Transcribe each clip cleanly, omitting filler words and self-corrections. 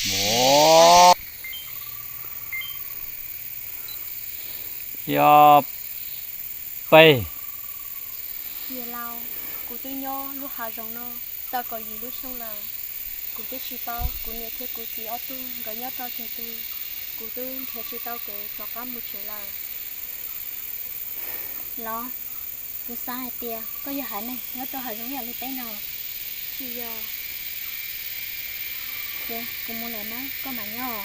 Một. Yo. Bay. Nhiều lâu, cụ tôi nhớ lúc hà rong nó, ta có gì lúc xong là cụ tôi chỉ bao, cụ nhớ thế cụ chỉ ở tu, gọi nhớ tao cho cụ tôi thế chỉ tao kể cho cả một chuyện là lo, cụ sai tia, có gì hại này, nhớ tao hà rong nhà lấy tay nào, chỉ giờ, kìa, cụ muốn lại má, có mà nhỏ,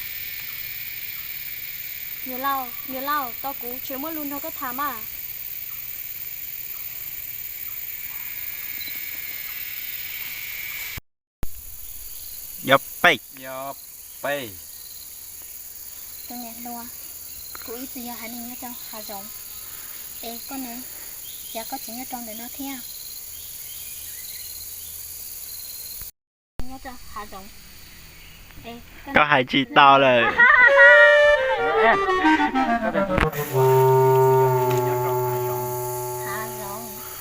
nhiều lâu, tao cụ chưa mới luôn đâu có tham à. Yo bay. Yo. Bay. Tôi nè lo, cụ ít gì hại này nhớ tao hà rong, ê con này, dạ có chuyện nhớ trong để nó theo. Nhớ cho hạ rộng. Ê, Có hai chi to rồi.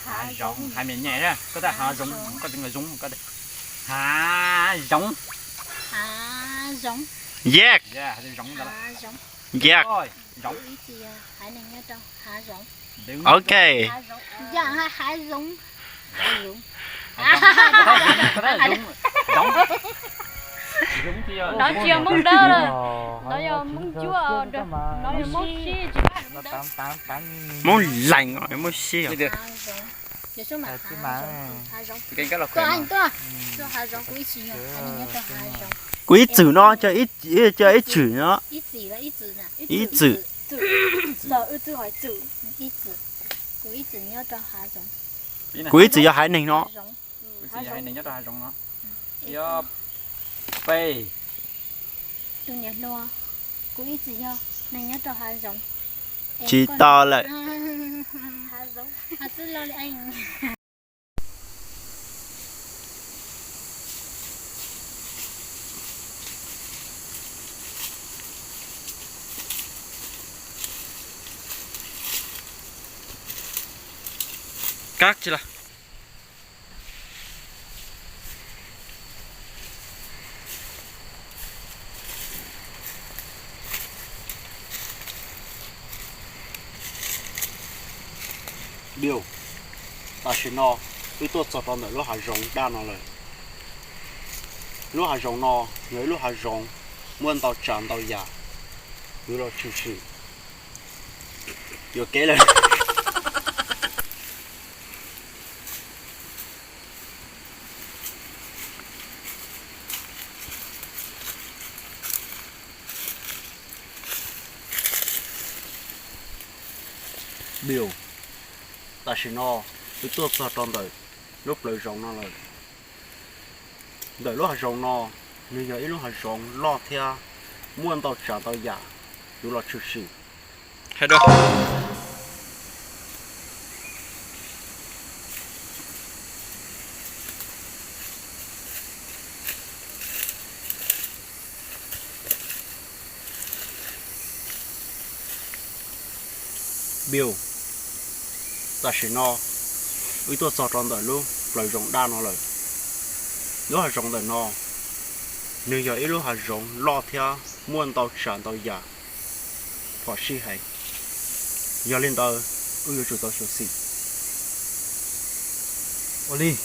hạ rộng. Hai miền nhẹ ra, có thể hạ rộng, có thể người rộng, có thể hạ rộng. Hạ rộng. Yeah. Yeah, thì rộng đó. Hạ rộng. Yeah. Rồi, rộng. Ý gì à? Hãy này nhớ cho hạ rộng. Ok. Hạ rộng. Dạ, hạ rộng. Hạ rộng. Nó chưa muốn đỡ rồi. Nó giờ muốn chúa rồi. Nó giờ muốn xí chứ. Muốn lạnh rồi, muốn xí rồi. Giờ số mà hạ rộng. Cái là Tôi anh tôi. Cho hạ rộng của ý gì à? Hãy này nhớ cho hạ rộng. Quý chữ nó cho ít chữ nó. Ít gì là ít chữ nè. Ít chữ. Giờ ư chữ hỏi chữ. Ít chữ. Của ít chữ nhớ cho hạ rộng. Quý chữ cho hải ninh nó. Hai này nhất là rộng nó. Yo. Bay. Tôi nhớ lo. Của ít chữ nhớ. Này nhớ cho hạ rộng. Chỉ to lại. Hạ rộng. Hạ chữ lo lại anh. Các chứ là. điều ta chỉ nó với tôi cho tao nữa lúc hà rong đa nó rồi lúc hà rong nó người lúc hà rong muốn tao chán tao già lúc đó chịu chịu vừa kế lên điều ta chỉ nó với tôi cho tao đời lúc lời rong nó rồi đời lúc hà rong nó người giờ lúc hà rong lo theo muốn tao chán tao già lúc đó chịu chịu Hết rồi. biểu ta chỉ nó với tôi cho tròn đời luôn lời rộng đa nó lời lúc hà rộng đời nó nếu giờ lúc hà rộng lo theo muốn tao chán tao già họ suy hay giờ lên tao ui chủ tao số xì Oli.